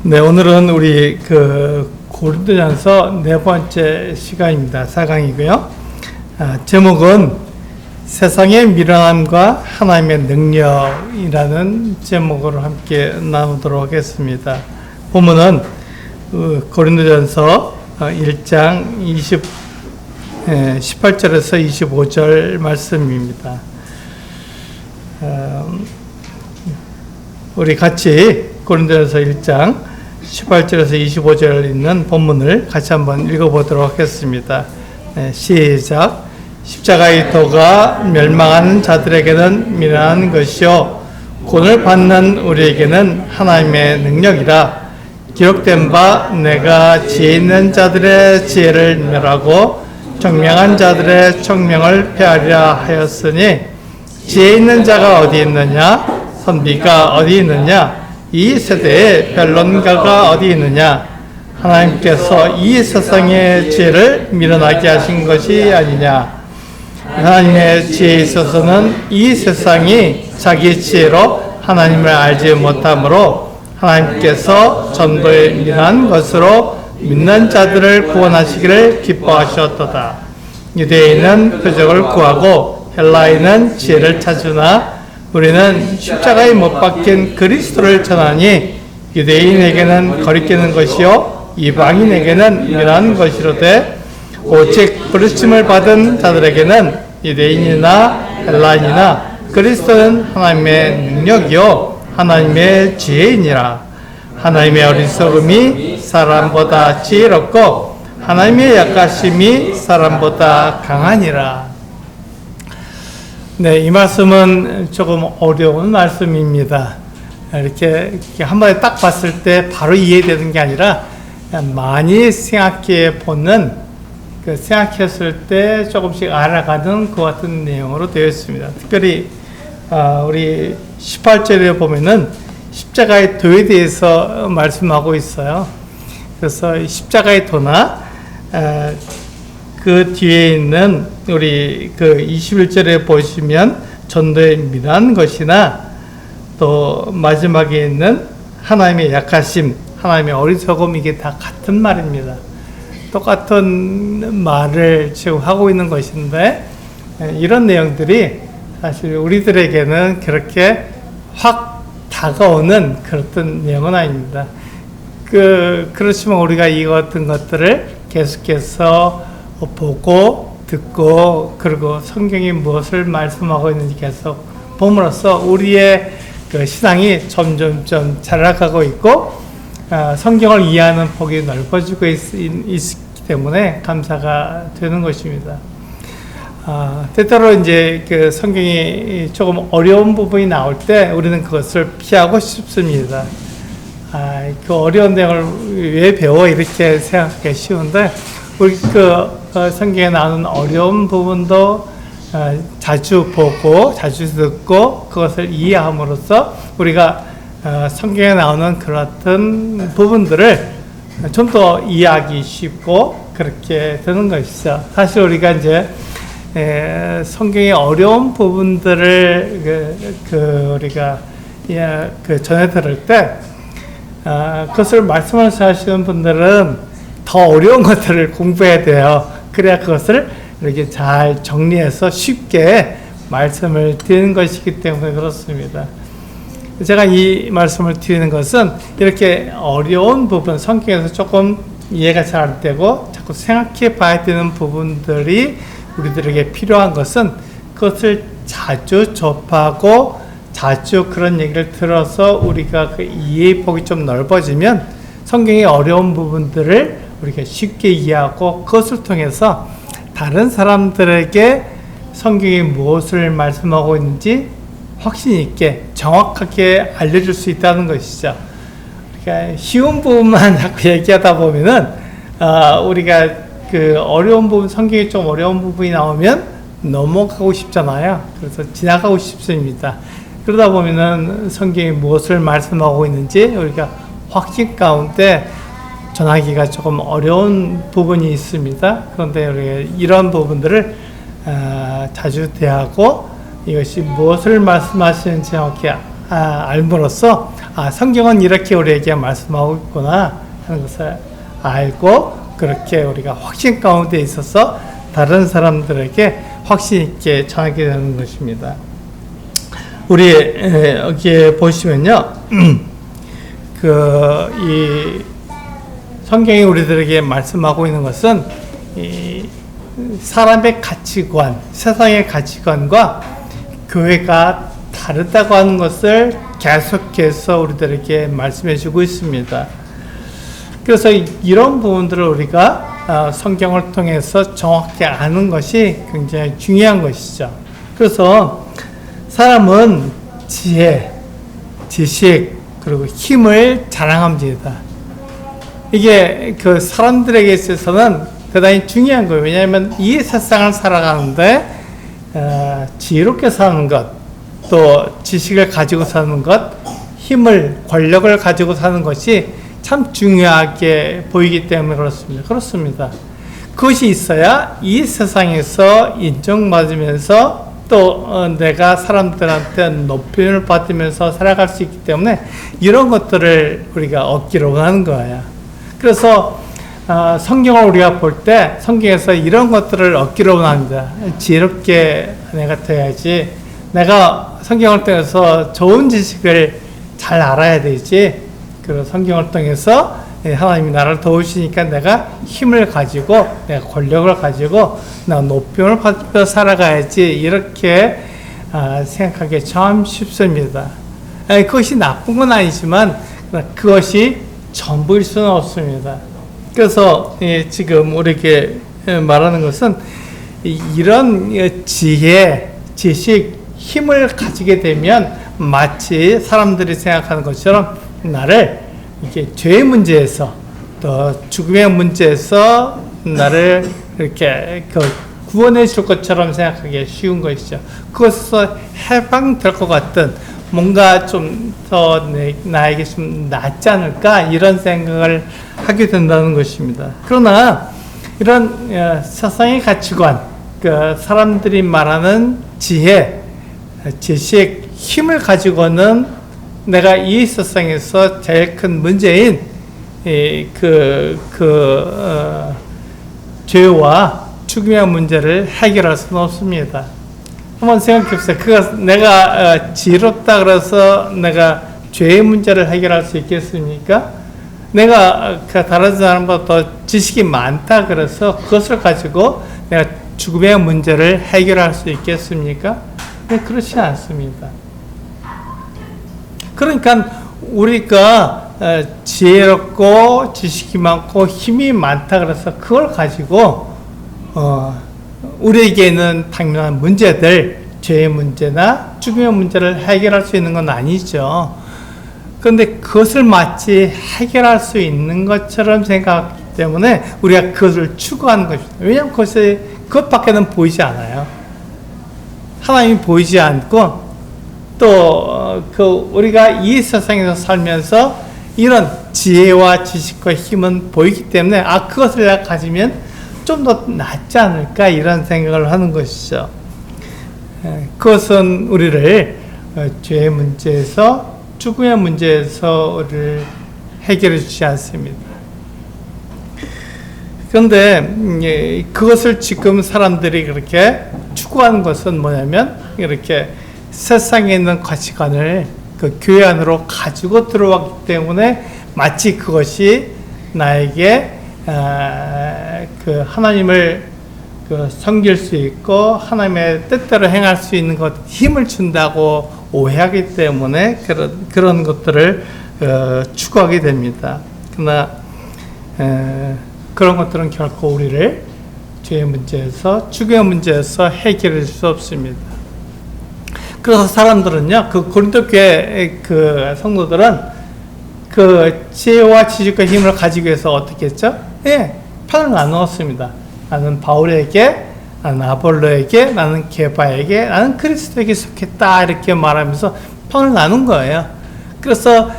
네, 오늘은 우리 고린도전서 네 번째 시간입니다. 4강이고요. 제목은 세상의 미련함과 하나님의 능력이라는 제목으로 함께 나누도록 하겠습니다. 본문은 고린도전서 1장 18절에서 25절 말씀입니다. 우리 같이 고린도전서 1장 18절에서 25절 있는 본문을 같이 한번 읽어보도록 하겠습니다. 시작. 십자가의 도가 멸망하는 자들에게는 미련한 것이요 구원을 받는 우리에게는 하나님의 능력이라. 기록된 바 내가 지혜 있는 자들의 지혜를 멸하고 청명한 자들의 청명을 폐하리라 하였으니, 지혜 있는 자가 어디 있느냐? 선비가 어디 있느냐? 이 세대에 변론가가 어디 있느냐? 하나님께서 이 세상의 지혜를 미련하게 하신 것이 아니냐? 하나님의 지혜에 있어서는 이 세상이 자기 지혜로 하나님을 알지 못하므로 하나님께서 전도에 미련한 것으로 믿는 자들을 구원하시기를 기뻐하셨도다. 유대인은 표적을 구하고 헬라인은 지혜를 찾으나 우리는 십자가에 못 박힌 그리스도를 전하니 유대인에게는 거리끼는 것이요 이방인에게는 미련한 것이로되 오직 부르심을 받은 자들에게는 유대인이나 헬라인이나 그리스도는 하나님의 능력이요 하나님의 지혜이니라. 하나님의 어리석음이 사람보다 지혜롭고 하나님의 약하심이 사람보다 강하니라. 네, 이 말씀은 조금 어려운 말씀입니다. 이렇게 한 번에 딱 봤을 때 바로 이해되는 게 아니라 많이 생각해 보는, 생각했을 때 조금씩 알아가는 그 같은 내용으로 되어 있습니다. 특별히 우리 18절에 보면은 십자가의 도에 대해서 말씀하고 있어요. 그래서 십자가의 도나 그 뒤에 있는 우리 21절에 보시면 전도에 미련한 것이나 또 마지막에 있는 하나님의 약하심, 하나님의 어리석음, 이게 다 같은 말입니다. 똑같은 말을 지금 하고 있는 것인데 이런 내용들이 사실 우리들에게는 그렇게 확 다가오는 그런 내용은 아닙니다. 그렇지만 우리가 이 같은 것들을 계속해서 보고 듣고 그리고 성경이 무엇을 말씀하고 있는지 계속 봄으로써 우리의 신앙이 점점점 자라가고 있고 성경을 이해하는 폭이 넓어지고 있기 때문에 감사가 되는 것입니다. 때때로 이제 성경이 조금 어려운 부분이 나올 때 우리는 그것을 피하고 싶습니다. 그 어려운 내용을 왜 배워? 이렇게 생각하기 쉬운데, 우리 성경에 나오는 어려운 부분도 자주 보고 자주 듣고 그것을 이해함으로써 우리가 성경에 나오는 그런 부분들을 좀 더 이해하기 쉽고 그렇게 되는 것이죠. 사실 우리가 이제 성경의 어려운 부분들을 우리가 전해 들을 때 그것을 말씀하시는 분들은 더 어려운 것들을 공부해야 돼요. 그래야 그것을 이렇게 잘 정리해서 쉽게 말씀을 드리는 것이기 때문에 그렇습니다. 제가 이 말씀을 드리는 것은 이렇게 어려운 부분, 성경에서 조금 이해가 잘 안 되고 자꾸 생각해 봐야 되는 부분들이 우리들에게 필요한 것은 그것을 자주 접하고 자주 그런 얘기를 들어서 우리가 그 이해의 폭이 좀 넓어지면 성경의 어려운 부분들을 우리가 쉽게 이해하고 그것을 통해서 다른 사람들에게 성경이 무엇을 말씀하고 있는지 확신 있게 정확하게 알려줄 수 있다는 것이죠. 그러니까 쉬운 부분만 자꾸 얘기하다 보면은 우리가 어려운 부분, 성경이 좀 어려운 부분이 나오면 넘어가고 싶잖아요. 그래서 지나가고 싶습니다. 그러다 보면은 성경이 무엇을 말씀하고 있는지 우리가 확신 가운데 전하기가 조금 어려운 부분이 있습니다. 그런데 우리가 이런 부분들을 자주 대하고 이것이 무엇을 말씀하시는지 정확히 알므로써 성경은 이렇게 우리에게 말씀하고 있구나 하는 것을 알고 그렇게 우리가 확신 가운데 있어서 다른 사람들에게 확신 있게 전하게 되는 것입니다. 우리 여기에 보시면요, 이 성경이 우리들에게 말씀하고 있는 것은 이 사람의 가치관, 세상의 가치관과 교회가 다르다고 하는 것을 계속해서 우리들에게 말씀해 주고 있습니다. 그래서 이런 부분들을 우리가 성경을 통해서 정확히 아는 것이 굉장히 중요한 것이죠. 그래서 사람은 지혜, 지식, 그리고 힘을 자랑합니다. 이게 그 사람들에게 있어서는 대단히 중요한 거예요. 왜냐하면 이 세상을 살아가는데 지혜롭게 사는 것, 또 지식을 가지고 사는 것, 힘을, 권력을 가지고 사는 것이 참 중요하게 보이기 때문에 그렇습니다. 그렇습니다. 그것이 있어야 이 세상에서 인정받으면서 또 내가 사람들한테 높임을 받으면서 살아갈 수 있기 때문에 이런 것들을 우리가 얻기로 하는 거예요. 그래서 성경을 우리가 볼 때 성경에서 이런 것들을 얻기로 합니다. 지혜롭게 내가 돼야지, 내가 성경을 통해서 좋은 지식을 잘 알아야 되지, 그 성경을 통해서 하나님이 나를 도우시니까 내가 힘을 가지고, 내가 권력을 가지고, 내가 높임을 받으며 살아가야지, 이렇게 생각하기 참 쉽습니다. 그것이 나쁜 건 아니지만 그것이 전부일 수는 없습니다. 그래서 지금 우리에게 말하는 것은 이런 지혜, 지식, 힘을 가지게 되면 마치 사람들이 생각하는 것처럼 나를 이렇게 죄의 문제에서 또 죽음의 문제에서 나를 이렇게 구원해 줄 것처럼 생각하기 쉬운 것이죠. 그것에서 해방될 것 같은 뭔가 좀 더 나에게 좀 낫지 않을까 이런 생각을 하게 된다는 것입니다. 그러나 이런 세상의 가치관, 그 사람들이 말하는 지혜, 지식, 힘을 가지고는 내가 이 세상에서 제일 큰 문제인 죄와 죽음의 문제를 해결할 수는 없습니다. 한번 생각해 보세요. 내가 지혜롭다 그래서 내가 죄의 문제를 해결할 수 있겠습니까? 내가 다른 사람보다 더 지식이 많다 그래서 그것을 가지고 내가 죽음의 문제를 해결할 수 있겠습니까? 네, 그렇지 않습니다. 그러니까 우리가 지혜롭고 지식이 많고 힘이 많다 그래서 그걸 가지고 우리에게는 당면한 문제들, 죄의 문제나 죽음의 문제를 해결할 수 있는 건 아니죠. 그런데 그것을 마치 해결할 수 있는 것처럼 생각하기 때문에 우리가 그것을 추구하는 것입니다. 왜냐하면 그것밖에는 보이지 않아요. 하나님이 보이지 않고 또 우리가 이 세상에서 살면서 이런 지혜와 지식과 힘은 보이기 때문에 그것을 내가 가지면 좀 더 낫지 않을까 이런 생각을 하는 것이죠. 그것은 우리를 죄의 문제에서 죽음의 문제에서 우리를 해결해 주지 않습니다. 그런데 그것을 지금 사람들이 그렇게 추구하는 것은 뭐냐면 이렇게 세상에 있는 가치관을 그 교회 안으로 가지고 들어왔기 때문에 마치 그것이 나에게 하나님을 섬길 수 있고 하나님의 뜻대로 행할 수 있는 것 힘을 준다고 오해하기 때문에 그런 것들을 추구하게 됩니다. 그러나 그런 것들은 결코 우리를 죄의 문제에서 죽음의 문제에서 해결할 수 없습니다. 그래서 사람들은요, 고린도 교회 성도들은 지혜와 지식과 힘을 가지기 위해서 어떻게 했죠? 편을 나누었습니다. 나는 바울에게, 나는 아볼로에게, 나는 게바에게, 나는 그리스도에게 속했다 이렇게 말하면서 편을 나눈 거예요. 그래서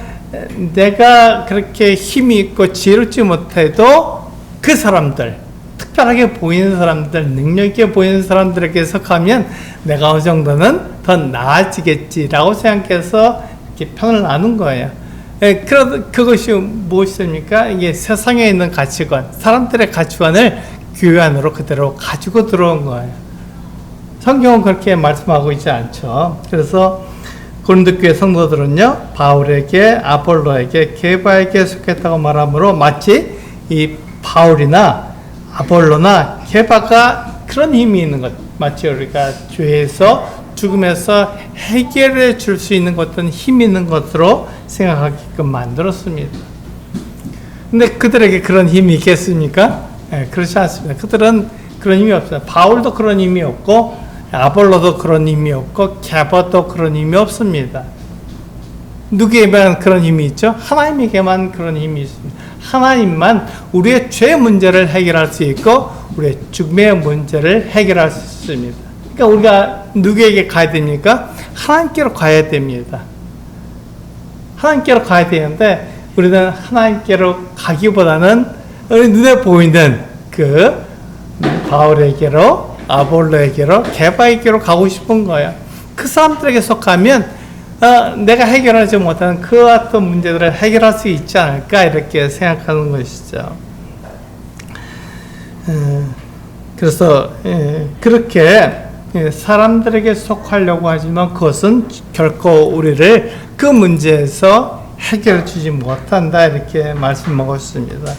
내가 그렇게 힘이 있고 지혜롭지 못해도 그 사람들, 특별하게 보이는 사람들, 능력 있게 보이는 사람들에게 속하면 내가 어느 정도는 더 나아지겠지라고 생각해서 이렇게 편을 나눈 거예요. 그것이 무엇입니까? 이게 세상에 있는 가치관, 사람들의 가치관을 교회 안으로 그대로 가지고 들어온 거예요. 성경은 그렇게 말씀하고 있지 않죠. 그래서 고린도 교회 성도들은요, 바울에게, 아볼로에게, 게바에게 속했다고 말하므로 마치 이 바울이나 아볼로나 게바가 그런 힘이 있는 것, 마치 우리가 죄에서 죽음에서 해결해 줄 수 있는 어떤 힘이 있는 것으로 생각하게끔 만들었습니다. 근데 그들에게 그런 힘이 있겠습니까? 그렇지 않습니다. 그들은 그런 힘이 없어요. 바울도 그런 힘이 없고, 아볼로도 그런 힘이 없고, 게바도 그런 힘이 없습니다. 누구에게만 그런 힘이 있죠? 하나님에게만 그런 힘이 있습니다. 하나님만 우리의 죄 문제를 해결할 수 있고, 우리의 죽음의 문제를 해결할 수 있습니다. 그러니까 우리가 누구에게 가야 됩니까? 하나님께로 가야 됩니다. 하나님께로 가야 되는데, 우리는 하나님께로 가기보다는 우리 눈에 보이는 그 바울에게로, 아볼로에게로, 게바에게로 가고 싶은 거예요. 그 사람들에게 속하면 내가 해결하지 못하는 그 같은 문제들을 해결할 수 있지 않을까 이렇게 생각하는 것이죠. 그래서 그렇게 사람들에게 속하려고 하지만 그것은 결코 우리를 그 문제에서 해결해 주지 못한다 이렇게 말씀하셨습니다.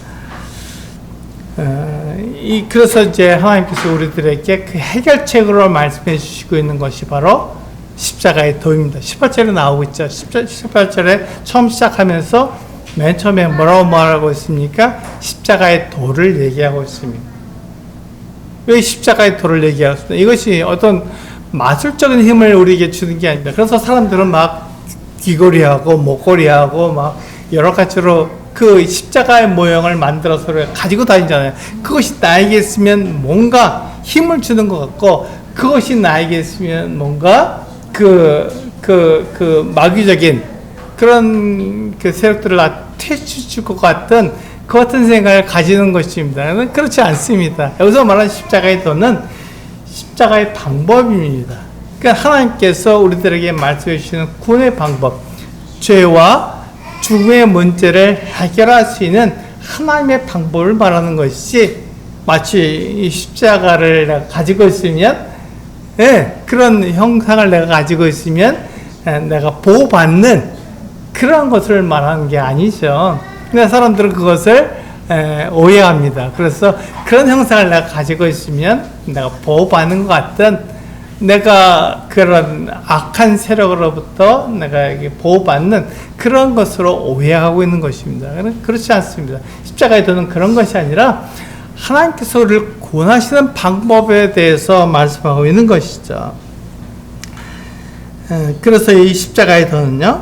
그래서 이제 하나님께서 우리들에게 그 해결책으로 말씀해 주시고 있는 것이 바로 십자가의 도입니다. 18절에 나오고 있죠. 18절에 처음 시작하면서 맨 처음에 뭐라고 말하고 있습니까? 십자가의 도를 얘기하고 있습니다. 왜 십자가의 도를 얘기하고 있습니까? 이것이 어떤 마술적인 힘을 우리에게 주는 게 아닙니다. 그래서 사람들은 막 귀걸이하고 목걸이하고 막 여러 가지로 그 십자가의 모형을 만들어서 가지고 다니잖아요. 그것이 나에게 있으면 뭔가 힘을 주는 것 같고, 그것이 나에게 있으면 뭔가 마귀적인 그런 그 세력들을 퇴치줄 것 같은 그 같은 생각을 가지는 것입니다. 그렇지 않습니다. 여기서 말하는 십자가의 도는 십자가의 방법입니다. 그러니까 하나님께서 우리들에게 말씀해 주시는 구원의 방법, 죄와 죽음의 문제를 해결할 수 있는 하나님의 방법을 말하는 것이, 마치 이 십자가를 내가 가지고 있으면, 그런 형상을 내가 가지고 있으면 내가 보호받는 그런 것을 말하는 게 아니죠. 근데 사람들은 그것을 오해합니다. 그래서 그런 형상을 내가 가지고 있으면 내가 보호받는 것 같은, 내가 그런 악한 세력으로부터 내가 보호받는 그런 것으로 오해하고 있는 것입니다. 그렇지 않습니다. 십자가의 도는 그런 것이 아니라 하나님께서 우리를 구원하시는 방법에 대해서 말씀하고 있는 것이죠. 그래서 이 십자가의 도는요,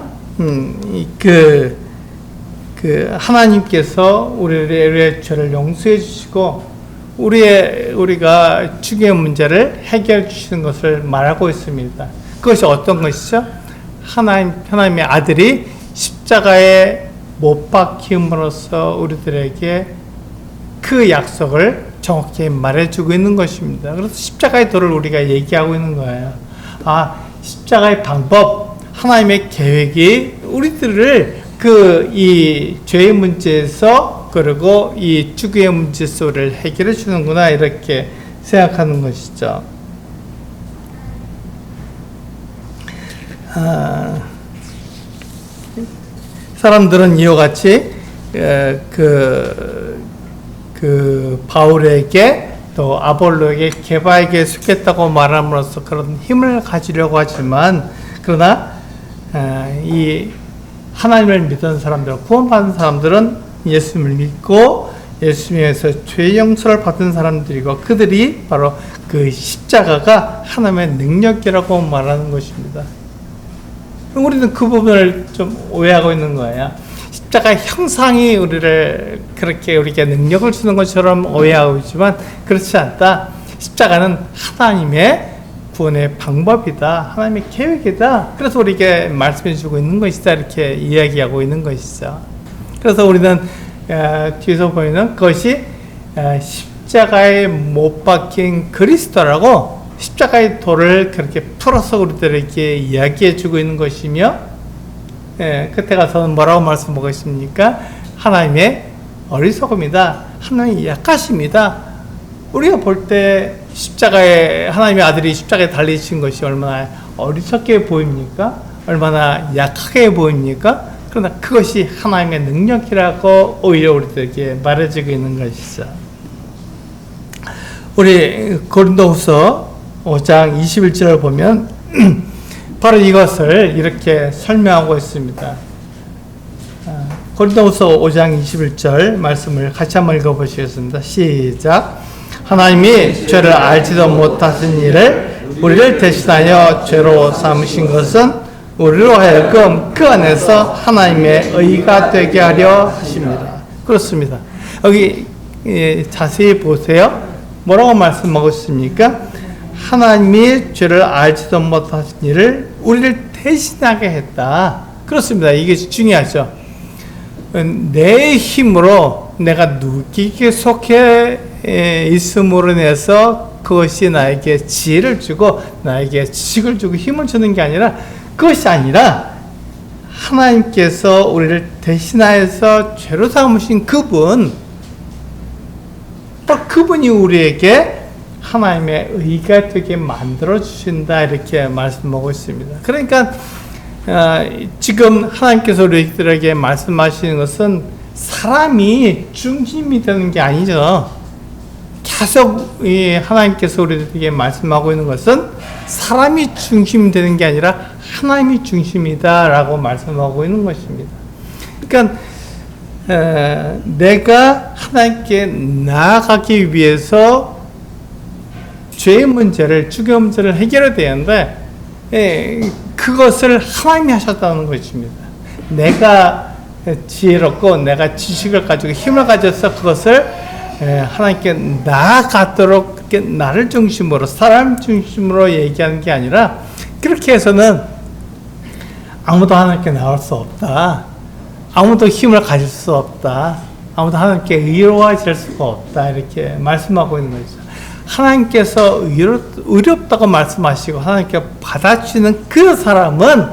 하나님께서 우리의 죄를 용서해 주시고 우리가 죽음의 문제를 해결해 주시는 것을 말하고 있습니다. 그것이 어떤 것이죠? 하나님의 아들이 십자가에 못 박힘으로써 우리들에게 그 약속을 정확히 말해주고 있는 것입니다. 그래서 십자가의 도를 우리가 얘기하고 있는 거예요. 십자가의 방법, 하나님의 계획이 우리들을 이 죄의 문제에서, 그리고 이 죽음의 문제 속을 해결해 주는구나 이렇게 생각하는 것이죠. 사람들은 이와 같이 바울에게 또 아볼로에게 게바에게 속했다고 말함으로써 그런 힘을 가지려고 하지만, 그러나 이 하나님을 믿는 사람들, 구원받은 사람들은 예수님을 믿고 예수님에서 죄 용서를 받은 사람들이고, 그들이 바로 그 십자가가 하나님의 능력이라고 말하는 것입니다. 우리는 그 부분을 좀 오해하고 있는 거예요. 십자가의 형상이 우리를 그렇게 우리에게 능력을 주는 것처럼 오해하고 있지만 그렇지 않다. 십자가는 하나님의 구원의 방법이다. 하나님의 계획이다. 그래서 우리에게 말씀해 주고 있는 것이다. 이렇게 이야기하고 있는 것이죠. 그래서 우리는 뒤에서 보이는 그것이 십자가에 못 박힌 그리스도라고 십자가의 도를 그렇게 풀어서 우리들에게 이야기해 주고 있는 것이며, 끝에 가서는 뭐라고 말씀하고 있습니까? 하나님의 어리석음이다. 하나님의 약하심이다. 우리가 볼 때 십자가에, 하나님의 아들이 십자가에 달리신 것이 얼마나 어리석게 보입니까? 얼마나 약하게 보입니까? 그러나 그것이 하나님의 능력이라고 오히려 우리들에게 말해주고 있는 것이죠. 우리 고린도후서 5장 21절을 보면 바로 이것을 이렇게 설명하고 있습니다. 고린도후서 5장 21절 말씀을 같이 한번 읽어보시겠습니다. 시작. 하나님이 죄를 알지도 못하신 일을 우리를 대신하여 죄로 삼으신 것은 우리로 하여금 그 안에서 하나님의 의가 되게 하려 하십니다. 그렇습니다. 여기 자세히 보세요. 뭐라고 말씀하고 있습니까? 하나님이 죄를 알지도 못하신 일을 우리를 대신하게 했다. 그렇습니다. 이게 중요하죠. 내 힘으로 내가 누구에게 속해 있음으로 인해서 그것이 나에게 지혜를 주고 나에게 지식을 주고 힘을 주는 게 아니라, 그것이 아니라 하나님께서 우리를 대신하여서 죄로 삼으신 그분, 그분이 우리에게 하나님의 의가 되게 만들어 주신다, 이렇게 말씀하고 있습니다. 그러니까 지금 하나님께서 우리들에게 말씀하시는 것은 사람이 중심이 되는 게 아니죠. 계속 하나님께서 우리들에게 말씀하고 있는 것은 사람이 중심이 되는 게 아니라 하나님이 중심이다라고 말씀하고 있는 것입니다. 그러니까 내가 하나님께 나아가기 위해서 죄의 문제를, 죽의 문제를 해결해야 되는데, 그것을 하나님이 하셨다는 것입니다. 내가 지혜롭고 내가 지식을 가지고 힘을 가져서 그것을 하나님께 나아가도록 나를 중심으로, 사람 중심으로 얘기하는 게 아니라, 그렇게 해서는 아무도 하나님께 나올 수 없다. 아무도 힘을 가질 수 없다. 아무도 하나님께 의로워질 수가 없다. 이렇게 말씀하고 있는 거죠. 하나님께서 의롭다고 말씀하시고 하나님께 받아주시는 그 사람은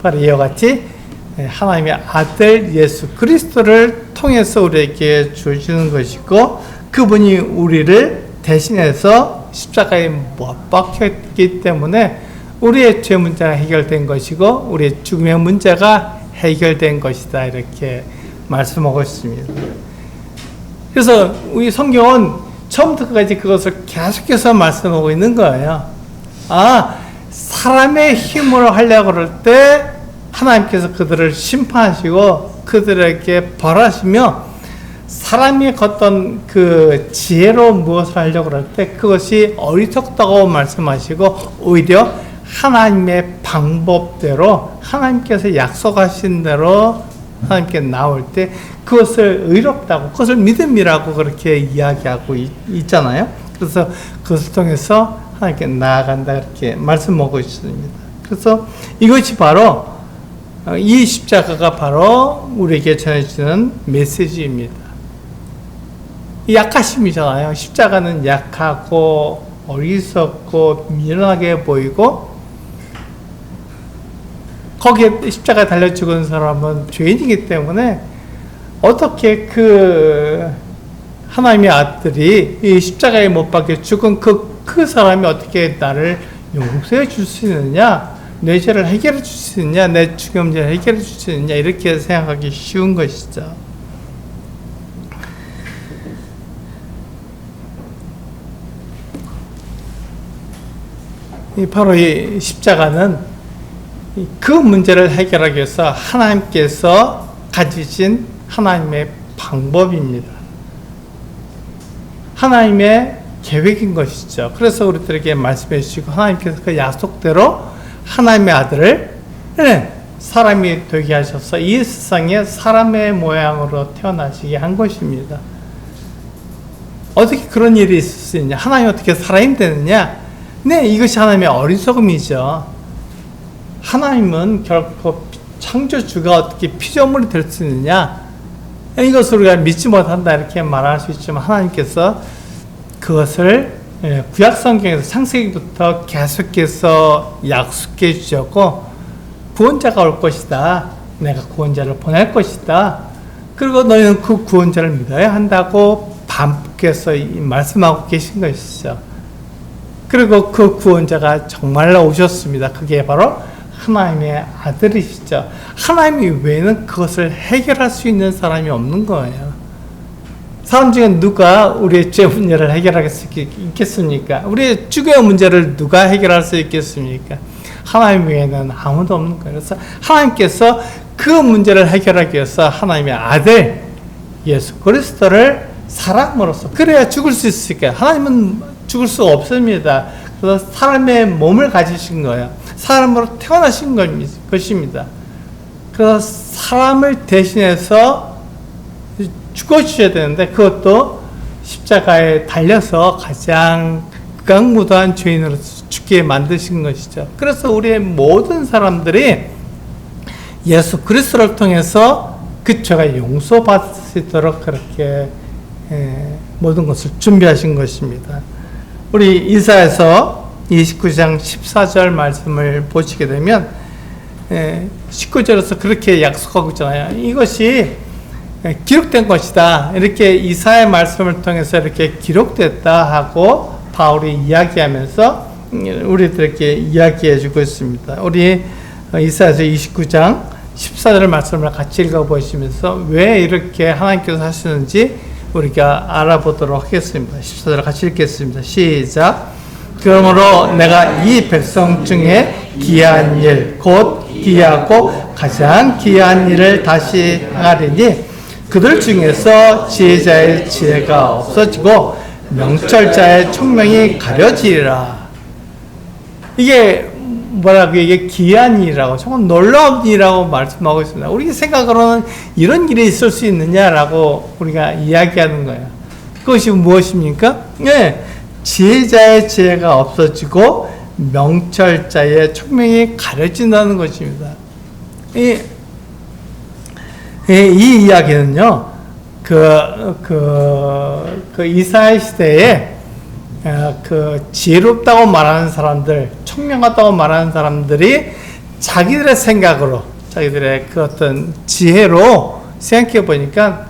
바로 이와 같이 하나님의 아들 예수 그리스도를 통해서 우리에게 주시는 것이고, 그분이 우리를 대신해서 십자가에 못 박혔기 때문에 우리의 죄 문제가 해결된 것이고 우리의 죽음의 문제가 해결된 것이다, 이렇게 말씀하고 있습니다. 그래서 우리 성경은 처음부터 끝까지 그것을 계속해서 말씀하고 있는 거예요. 사람의 힘으로 하려고 그럴 때 하나님께서 그들을 심판하시고 그들에게 벌하시며, 사람이 어떤 그 지혜로 무엇을 하려고 그럴 때 그것이 어리석다고 말씀하시고, 오히려 하나님의 방법대로 하나님께서 약속하신 대로 하나님께 나올 때 그것을 의롭다고, 그것을 믿음이라고 그렇게 이야기하고 있잖아요. 그래서 그것을 통해서 하나님께 나아간다, 이렇게 말씀하고 있습니다. 그래서 이것이 바로, 이 십자가가 바로 우리에게 전해지는 메시지입니다. 약하심이잖아요. 십자가는 약하고 어리석고 미련하게 보이고, 거기에 십자가에 달려 죽은 사람은 죄인이기 때문에 어떻게 그 하나님의 아들이 이 십자가에 못 박혀 죽은 그 사람이 어떻게 나를 용서해 줄 수 있느냐, 내 죄를 해결해 줄 수 있느냐, 내 죽음 문제를 해결해 줄 수 있느냐, 이렇게 생각하기 쉬운 것이죠. 바로 이 십자가는 그 문제를 해결하기 위해서 하나님께서 가지신 하나님의 방법입니다. 하나님의 계획인 것이죠. 그래서 우리들에게 말씀해 주시고, 하나님께서 그 약속대로 하나님의 아들을 사람이 되게 하셔서 이 세상에 사람의 모양으로 태어나시게 한 것입니다. 어떻게 그런 일이 있을 수 있냐? 하나님이 어떻게 사람이 되느냐? 이것이 하나님의 어리석음이죠. 하나님은 결코 창조주가 어떻게 피조물이 될 수 있느냐? 이것을 우리가 믿지 못한다, 이렇게 말할 수 있지만, 하나님께서 그것을 구약 성경에서 창세기부터 계속해서 약속해 주셨고, 구원자가 올 것이다. 내가 구원자를 보낼 것이다. 그리고 너희는 그 구원자를 믿어야 한다고 반복해서 말씀하고 계신 것이죠. 그리고 그 구원자가 정말로 오셨습니다. 그게 바로 하나님의 아들이시죠. 하나님 외에는 그것을 해결할 수 있는 사람이 없는 거예요. 사람 중에 누가 우리의 죄 문제를 해결할 수 있겠습니까? 우리의 죽음의 문제를 누가 해결할 수 있겠습니까? 하나님 외에는 아무도 없는 거예요. 그래서 하나님께서 그 문제를 해결하기 위해서 하나님의 아들 예수 그리스도를 사람으로서, 그래야 죽을 수 있을까요? 하나님은 죽을 수 없습니다. 그래서 사람의 몸을 가지신 거예요. 사람으로 태어나신 것입니다. 그래서 사람을 대신해서 죽어주셔야 되는데, 그것도 십자가에 달려서 가장 극악무도한 죄인으로 죽게 만드신 것이죠. 그래서 우리의 모든 사람들이 예수 그리스도를 통해서 그 죄가 용서받을 수 있도록 그렇게 모든 것을 준비하신 것입니다. 우리 이사야서 29장 14절 말씀을 보시게 되면 19절에서 그렇게 약속하고 있잖아요. 이것이 기록된 것이다. 이렇게 이사야의 말씀을 통해서 이렇게 기록됐다 하고 바울이 이야기하면서 우리들에게 이야기해 주고 있습니다. 우리 이사야서 29장 14절 말씀을 같이 읽어보시면서 왜 이렇게 하나님께서 하시는지 우리가 알아보도록 하겠습니다. 14절 같이 읽겠습니다. 시작. 그러므로 내가 이 백성 중에 기이한 일, 곧 기이하고 가장 기이한 일을 다시 행하리니 그들 중에서 지혜자의 지혜가 없어지고 명철자의 총명이 가려지리라. 이게 뭐라고, 이게 기이한 일이라고, 정말 놀라운 일이라고 말씀하고 있습니다. 우리 생각으로는 이런 일이 있을 수 있느냐라고 우리가 이야기하는 거예요. 그것이 무엇입니까? 네, 지혜자의 지혜가 없어지고 명철자의 총명이 가려진다는 것입니다. 이 이야기는요, 이스라엘 시대에 지혜롭다고 말하는 사람들, 총명하다고 말하는 사람들이 자기들의 생각으로, 자기들의 그 어떤 지혜로 생각해 보니까,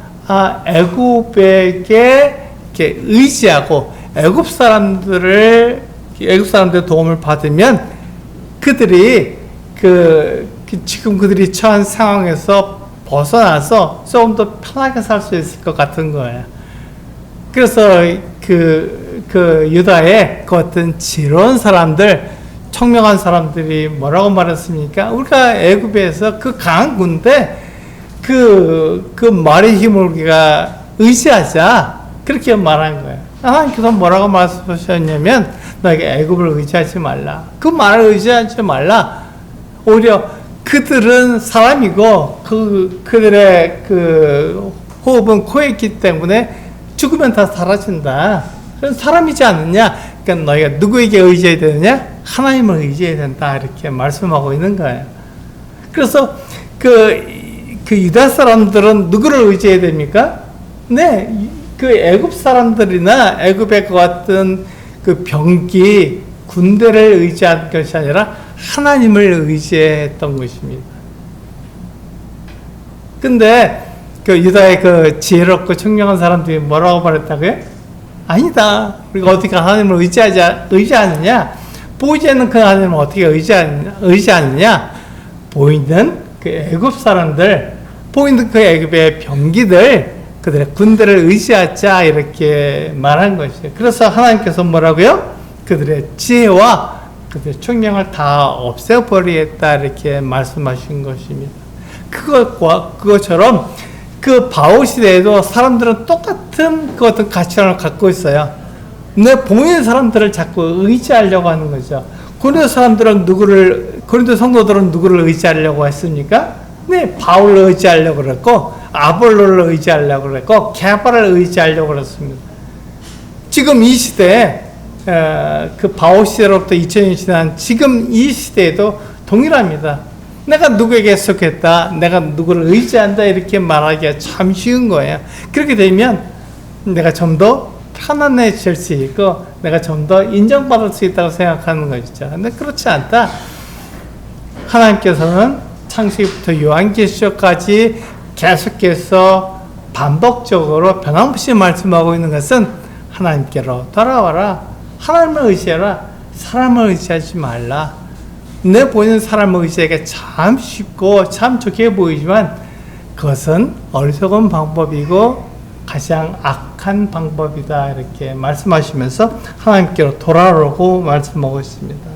애굽에게 이렇게 의지하고 애굽 사람들의 도움을 받으면 그들이 지금 그들이 처한 상황에서 벗어나서 조금 더 편하게 살 수 있을 것 같은 거예요. 그래서 유다의 그 어떤 지혜로운 사람들, 총명한 사람들이 뭐라고 말했습니까? 우리가 애굽에서 그 강한 군대, 그 말의 힘을 우리가 의지하자. 그렇게 말한 거예요. 하나님께서 뭐라고 말씀하셨냐면, 너에게 애굽을 의지하지 말라. 그 말을 의지하지 말라. 오히려 그들은 사람이고, 그들의 호흡은 코에 있기 때문에 죽으면 다 사라진다. 그건 사람이지 않느냐? 그러니까 너희가 누구에게 의지해야 되느냐? 하나님을 의지해야 된다. 이렇게 말씀하고 있는 거예요. 그래서 유다 사람들은 누구를 의지해야 됩니까? 네, 애굽 사람들이나 애굽의 그 같은 병기, 군대를 의지한 것이 아니라 하나님을 의지했던 것입니다. 근데 유다의 지혜롭고 청명한 사람들이 뭐라고 말했다고요? 아니다. 우리가 어떻게 하나님을 의지하느냐? 보이지 않는 그 하나님을 어떻게 의지하느냐? 보이는 애굽 사람들, 보이는 애굽의 병기들, 그들의 군대를 의지하자, 이렇게 말한 것이에요. 그래서 하나님께서 뭐라고요? 그들의 지혜와 그들의 총명을 다 없애버리겠다, 이렇게 말씀하신 것입니다. 그것처럼 바울 시대에도 사람들은 똑같은 그 어떤 가치관을 갖고 있어요. 보이는 사람들을 자꾸 의지하려고 하는 거죠. 고린도 성도들은 누구를 의지하려고 했습니까? 네, 바울을 의지하려고 그랬고, 아볼로를 의지하려고 그랬고, 게바를 의지하려고 그랬습니다. 지금 이 시대에, 바울 시대로부터 2000년 지난 지금 이 시대에도 동일합니다. 내가 누구에게 속했다, 내가 누구를 의지한다, 이렇게 말하기가 참 쉬운 거예요. 그렇게 되면 내가 좀 더 편안해질 수 있고 내가 좀 더 인정받을 수 있다고 생각하는 것이죠. 근데 그렇지 않다. 하나님께서는 창세기부터 요한계시록까지 계속해서 반복적으로 변함없이 말씀하고 있는 것은 하나님께로 돌아와라. 하나님을 의지해라. 사람을 의지하지 말라. 내 보이는 사람을 의지하기가 참 쉽고 참 좋게 보이지만 그것은 어리석은 방법이고 가장 악한 방법이다. 이렇게 말씀하시면서 하나님께로 돌아오라고 말씀하고 있습니다.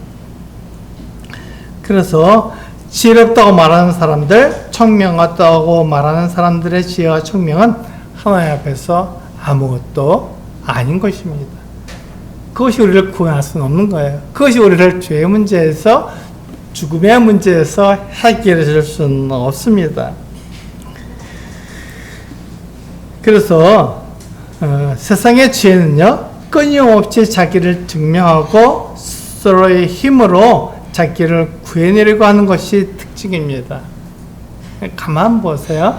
그래서 지혜롭다고 말하는 사람들, 청명하다고 말하는 사람들의 지혜와 청명은 하나님 앞에서 아무것도 아닌 것입니다. 그것이 우리를 구원할 수는 없는 거예요. 그것이 우리를 죄의 문제에서, 죽음의 문제에서 해결해 줄 수는 없습니다. 그래서 세상의 지혜는요, 끊임없이 자기를 증명하고 스스로의 힘으로 자기를 구해내려고 하는 것이 특징입니다. 가만 보세요.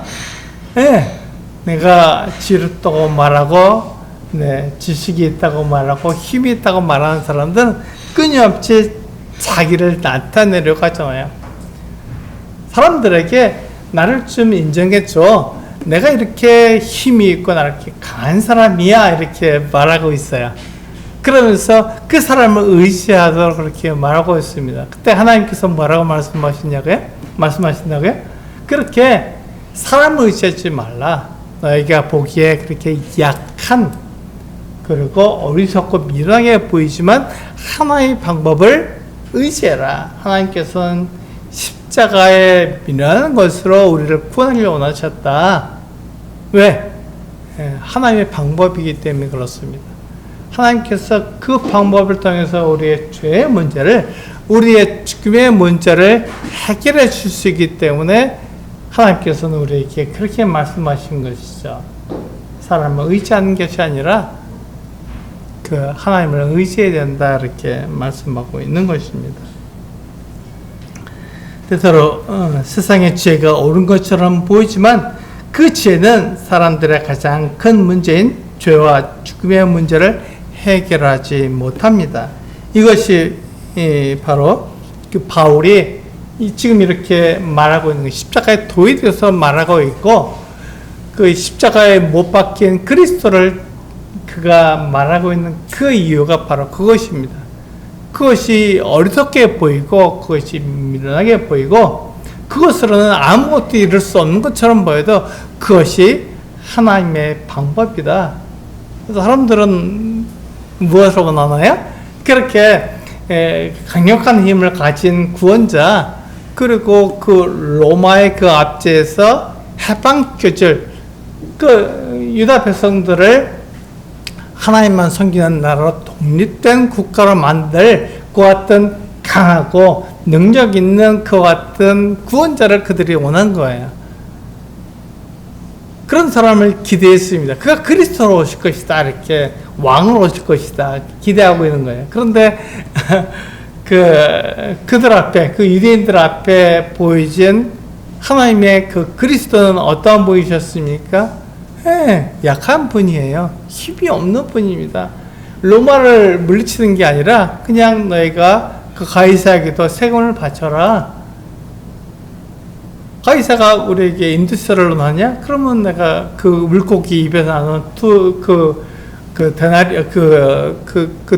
네, 내가 지혜롭다고 말하고, 네, 지식이 있다고 말하고, 힘이 있다고 말하는 사람들은 끊임없이 자기를 나타내려고 하잖아요. 사람들에게 나를 좀 인정해줘. 내가 이렇게 힘이 있고, 나 이렇게 강한 사람이야. 이렇게 말하고 있어요. 그러면서 그 사람을 의지하도록 그렇게 말하고 있습니다. 그때 하나님께서 뭐라고 말씀하신다고요? 그렇게 사람을 의지하지 말라. 너희가 보기에 그렇게 약한, 그리고 어리석고 미련하게 보이지만 하나의 방법을 의지해라. 하나님께서는 십자가에 미련한 것으로 우리를 구원하기를 원하셨다. 왜? 하나님의 방법이기 때문에 그렇습니다. 하나님께서 그 방법을 통해서 우리의 죄의 문제를, 우리의 죽음의 문제를 해결해 줄 수 있기 때문에 하나님께서는 우리에게 그렇게 말씀하신 것이죠. 사람을 의지하는 것이 아니라 그 하나님을 의지해야 된다. 이렇게 말씀하고 있는 것입니다. 때때로 세상의 지혜가 옳은 것처럼 보이지만 그 지혜는 사람들의 가장 큰 문제인 죄와 죽음의 문제를 해결하지 못합니다. 이것이 바로 그 바울이 지금 이렇게 말하고 있는 거, 십자가에 도의되어서 말하고 있고, 그 십자가에 못 박힌 그리스도를 그가 말하고 있는 그 이유가 바로 그것입니다. 그것이 어리석게 보이고, 그것이 미련하게 보이고, 그것으로는 아무것도 이룰 수 없는 것처럼 보여도 그것이 하나님의 방법이다. 그래서 사람들은 무엇으로 나눠요? 그렇게 강력한 힘을 가진 구원자, 그리고 그 로마의 그 압제에서 해방시켜줄 그 유다 백성들을 하나님만 섬기는 나라로 독립된 국가로 만들 그와 같은 강하고 능력 있는 그와 같은 구원자를 그들이 원한 거예요. 그런 사람을 기대했습니다. 그가 그리스도로 오실 것이다. 이렇게 왕으로 오실 것이다. 기대하고 있는 거예요. 그런데 그들 앞에, 그 유대인들 앞에 보이진 하나님의 그 그리스도는 어떠한 분이셨습니까? 약한 분이에요. 힘이 없는 분입니다. 로마를 물리치는 게 아니라 그냥 너희가 그 가이사에게도 세금을 바쳐라. 가이사가 우리에게 인두스를 하냐? 그러면 내가 그 물고기 입에서 나는 그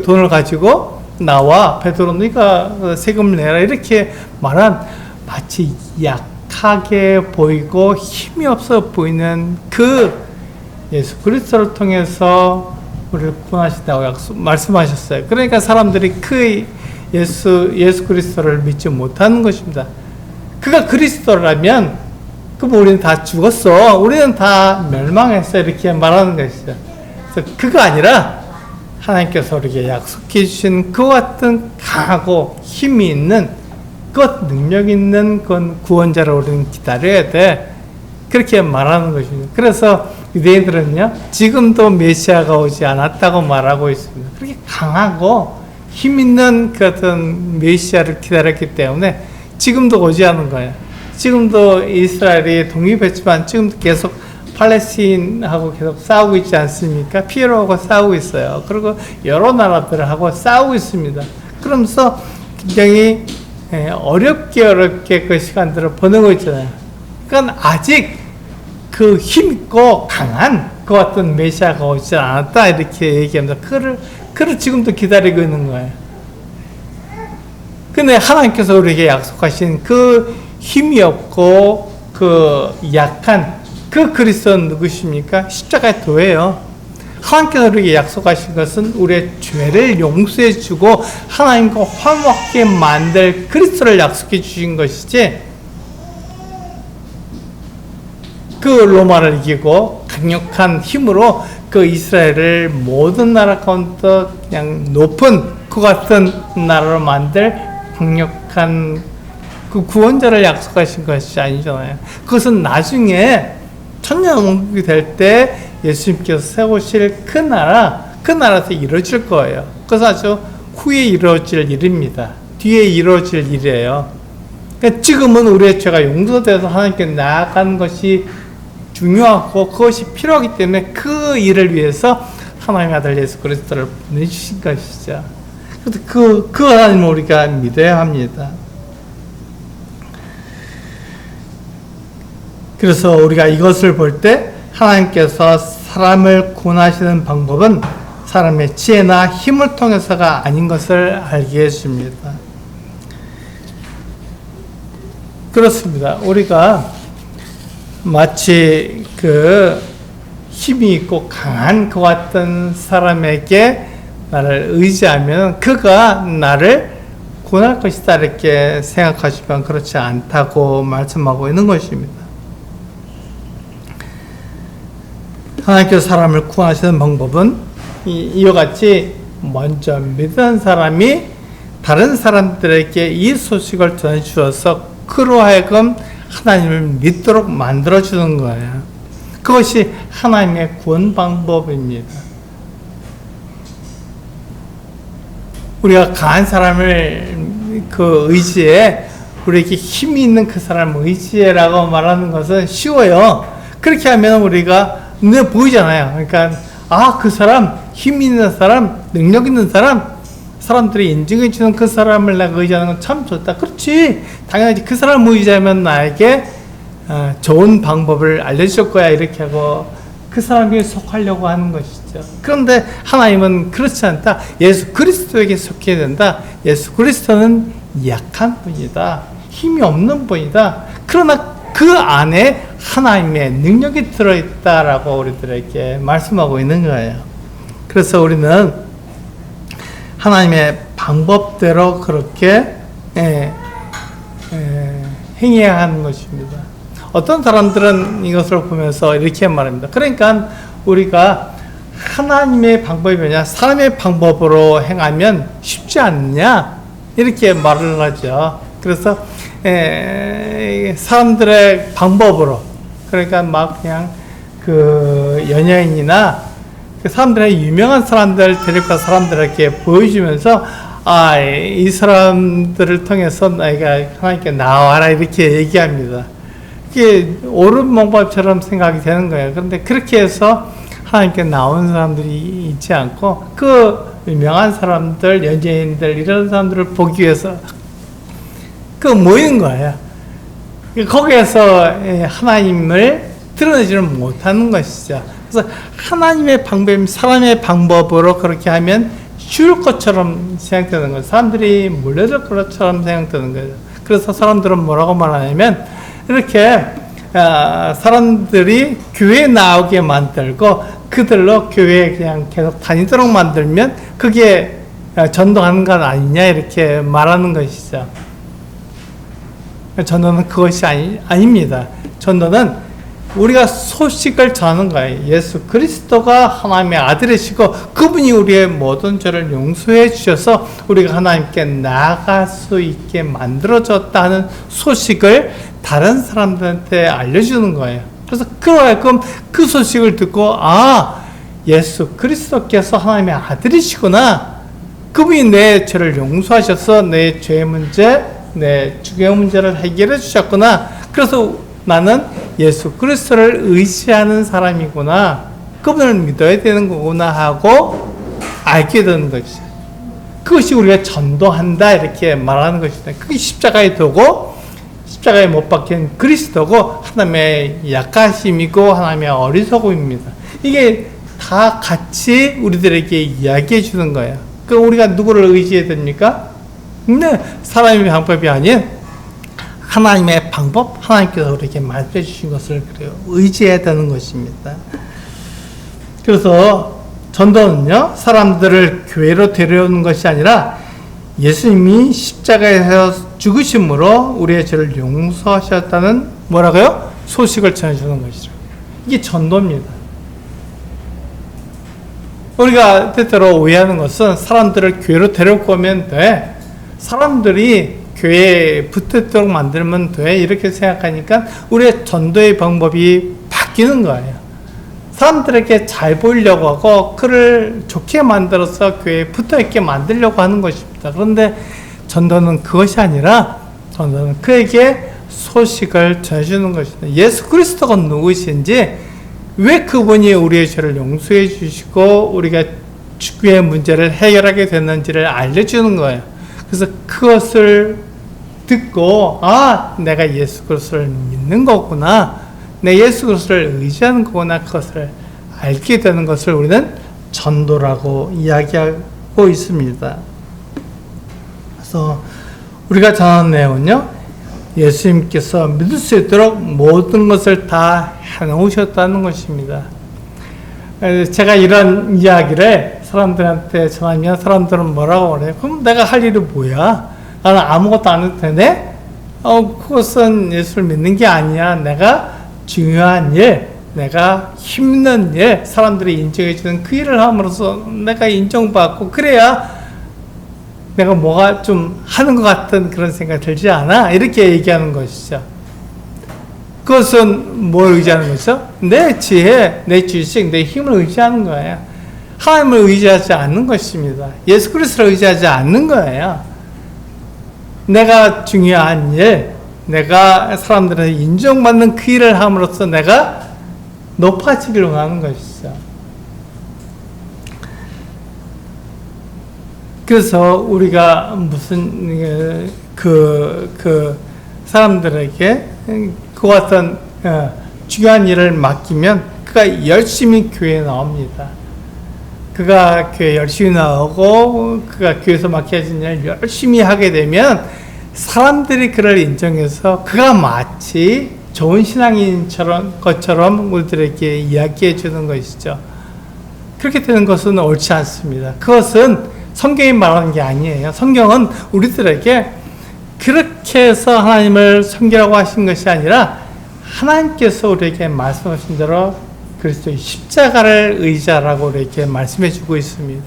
돈을 가지고 나와 베드로 네가 세금을 내라. 이렇게 말한 마치 약하게 보이고 힘이 없어 보이는 그 예수 그리스도를 통해서 우리를 구원하신다고 말씀하셨어요. 그러니까 사람들이 그 예수 그리스도를 믿지 못하는 것입니다. 그가 그리스도라면 그럼 우리는 다 죽었어. 우리는 다 멸망했어. 이렇게 말하는 것이죠. 그래서 그가 아니라 하나님께서 우리에게 약속해 주신 그와 같은 강하고 힘이 있는 그 능력 있는 그 구원자를 우리는 기다려야 돼. 그렇게 말하는 것입니다. 그래서 유대인들은요, 지금도 메시아가 오지 않았다고 말하고 있습니다. 그렇게 강하고 힘 있는 그 어떤 메시아를 기다렸기 때문에 지금도 오지 않은 거예요. 지금도 이스라엘이 독립했지만 지금도 계속 팔레스틴하고 계속 싸우고 있지 않습니까? 피로하고 싸우고 있어요. 그리고 여러 나라들하고 싸우고 있습니다. 그러면서 굉장히 어렵게 그 시간들을 보내고 있잖아요. 그러니까 아직 그 힘있고 강한 그 어떤 메시아가 오지 않았다 이렇게 얘기합니다. 그를 지금도 기다리고 있는 거예요. 근데 하나님께서 우리에게 약속하신 그 힘이 없고 그 약한 그 그리스도는 누구십니까? 십자가의 도예요. 하나님께서 우리에게 약속하신 것은 우리의 죄를 용서해 주고 하나님과 화목하게 만들 그리스도를 약속해 주신 것이지, 그 로마를 이기고 강력한 힘으로 그 이스라엘을 모든 나라 가운데 그냥 높은 그 같은 나라로 만들 강력한 그 구원자를 약속하신 것이 아니잖아요. 그것은 나중에 천년왕국이 될 때 예수님께서 세우실 그 나라에서 이루어질 거예요. 그것은 아주 후에 이루어질 일입니다. 뒤에 이루어질 일이에요. 그러니까 지금은 우리의 죄가 용서돼서 하나님께 나아가는 것이 중요하고 그것이 필요하기 때문에 그 일을 위해서 하나님의 아들 예수 그리스도를 보내주신 것이죠. 그래서 그 하나님을 우리가 믿어야 합니다. 그래서 우리가 이것을 볼 때 하나님께서 사람을 구원하시는 방법은 사람의 지혜나 힘을 통해서가 아닌 것을 알게 해줍니다. 그렇습니다. 우리가 마치 그 힘이 있고 강한 그 같은 사람에게 나를 의지하면 그가 나를 구원할 것이다 이렇게 생각하시면 그렇지 않다고 말씀하고 있는 것입니다. 하나님께서 사람을 구원하시는 방법은 이와 같이 먼저 믿은 사람이 다른 사람들에게 이 소식을 전해주어서 그로 하여금 하나님을 믿도록 만들어주는 거예요. 그것이 하나님의 구원 방법입니다. 우리가 강한 사람을 그 의지해, 우리에게 힘이 있는 그 사람을 의지해라고 말하는 것은 쉬워요. 그렇게 하면 우리가 눈에 보이잖아요. 그러니까 그 사람, 힘 있는 사람, 능력 있는 사람, 사람들이 인정해 주는 그 사람을 내가 의지하는 건 참 좋다. 그렇지, 당연하지. 그 사람을 의지하면 나에게 좋은 방법을 알려줄 거야 이렇게 하고 그 사람에게 속하려고 하는 것이죠. 그런데 하나님은 그렇지 않다. 예수 그리스도에게 속해야 된다. 예수 그리스도는 약한 분이다. 힘이 없는 분이다. 그러나 그 안에 하나님의 능력이 들어있다라고 우리들에게 말씀하고 있는 거예요. 그래서 우리는 하나님의 방법대로 그렇게 행해야 하는 것입니다. 어떤 사람들은 이것을 보면서 이렇게 말합니다. 그러니까 우리가 하나님의 방법이 뭐냐, 사람의 방법으로 행하면 쉽지 않느냐 이렇게 말을 하죠. 그래서 사람들의 방법으로, 그러니까 막 그냥 그 연예인이나 그 사람들의 유명한 사람들 데리고 사람들에게 보여주면서 이 사람들을 통해서 내가 하나님께 나와라 이렇게 얘기합니다. 그게 옳은 방법처럼 생각이 되는 거예요. 그런데 그렇게 해서 하나님께 나온 사람들이 있지 않고 그 유명한 사람들, 연예인들 이런 사람들을 보기 위해서 그 모이는 거예요. 거기에서 하나님을 드러내지는 못하는 것이죠. 그래서 하나님의 방법, 사람의 방법으로 그렇게 하면 쉬울 것처럼 생각되는 거예요. 사람들이 몰려들 것처럼 생각되는 거예요. 그래서 사람들은 뭐라고 말하냐면 이렇게 사람들이 교회에 나오게 만들고 그들로 교회에 그냥 계속 다니도록 만들면 그게 전도하는 것 아니냐 이렇게 말하는 것이죠. 전도는 그것이 아닙니다. 전도는 우리가 소식을 전하는 거예요. 예수 그리스도가 하나님의 아들이시고 그분이 우리의 모든 죄를 용서해 주셔서 우리가 하나님께 나아갈 수 있게 만들어졌다는 소식을 다른 사람들한테 알려주는 거예요. 그래서 그러하여금 그 소식을 듣고 예수 그리스도께서 하나님의 아들이시구나. 그분이 내 죄를 용서하셔서 내 죄의 문제, 내 죽음의 문제를 해결해 주셨구나. 그래서 나는 예수 그리스도를 의지하는 사람이구나. 그분을 믿어야 되는 거구나 하고 알게 되는 것이죠. 그것이 우리가 전도한다 이렇게 말하는 것이다. 그게 십자가의 도고 십자가에 못 박힌 그리스도고 하나님의 약하심이고 하나님의 어리석음입니다. 이게 다 같이 우리들에게 이야기해 주는 거예요. 그럼 우리가 누구를 의지해야 됩니까? 근데 사람의 방법이 아닌 하나님의 방법, 하나님께서 우리에게 말씀해 주신 것을 그래요. 의지해야 되는 것입니다. 그래서 전도는요, 사람들을 교회로 데려오는 것이 아니라 예수님이 십자가에서 죽으심으로 우리의 죄를 용서하셨다는 뭐라고요? 소식을 전해주는 것이죠. 이게 전도입니다. 우리가 때때로 오해하는 것은 사람들을 교회로 데려올 거면 돼. 사람들이 교회에 붙도록 만들면 돼. 이렇게 생각하니까 우리의 전도의 방법이 바뀌는 거예요. 사람들에게 잘 보이려고 하고 그를 좋게 만들어서 교회에 붙어있게 만들려고 하는 것입니다. 그런데 전도는 그것이 아니라 전도는 그에게 소식을 전해주는 것입니다. 예수 그리스도가 누구신지, 왜 그분이 우리의 죄를 용서해 주시고 우리가 죽음의 문제를 해결하게 됐는지를 알려주는 거예요. 그래서 그것을 듣고 내가 예수 그리스도를 믿는 거구나, 내 예수 그리스도를 의지하는 거구나, 그것을 알게 되는 것을 우리는 전도라고 이야기하고 있습니다. 그래서 우리가 전하는 내용은요, 예수님께서 믿을 수 있도록 모든 것을 다 해놓으셨다는 것입니다. 제가 이런 이야기를 사람들한테 전하면 사람들은 뭐라고 그래요? 그럼 내가 할 일이 뭐야? 나는 아무것도 안 해도 되네? 그것은 예수를 믿는 게 아니야. 내가 중요한 일, 내가 힘든 일, 사람들이 인정해주는 그 일을 함으로써 내가 인정받고, 그래야 내가 뭐가 좀 하는 것 같은 그런 생각 들지 않아? 이렇게 얘기하는 것이죠. 그것은 뭘 의지하는 거죠? 내 지혜, 내 지식, 내 힘을 의지하는 거예요. 하나님을 의지하지 않는 것입니다. 예수 그리스도를 의지하지 않는 거예요. 내가 중요한 일, 내가 사람들한테 인정받는 그 일을 함으로써 내가 높아지기를 원하는 것이죠. 그래서 우리가 무슨 사람들에게 그 같은 중요한 일을 맡기면 그가 열심히 교회에 나옵니다. 그가 교회에 열심히 나오고 그가 교회에서 맡겨진 일을 열심히 하게 되면 사람들이 그를 인정해서 그가 마치 좋은 신앙인 것처럼 우리들에게 이야기해 주는 것이죠. 그렇게 되는 것은 옳지 않습니다. 그것은 성경이 말하는 게 아니에요. 성경은 우리들에게 그렇게 해서 하나님을 섬기라고 하신 것이 아니라 하나님께서 우리에게 말씀하신 대로 그리스도의 십자가를 의지하라고 우리에게 말씀해 주고 있습니다.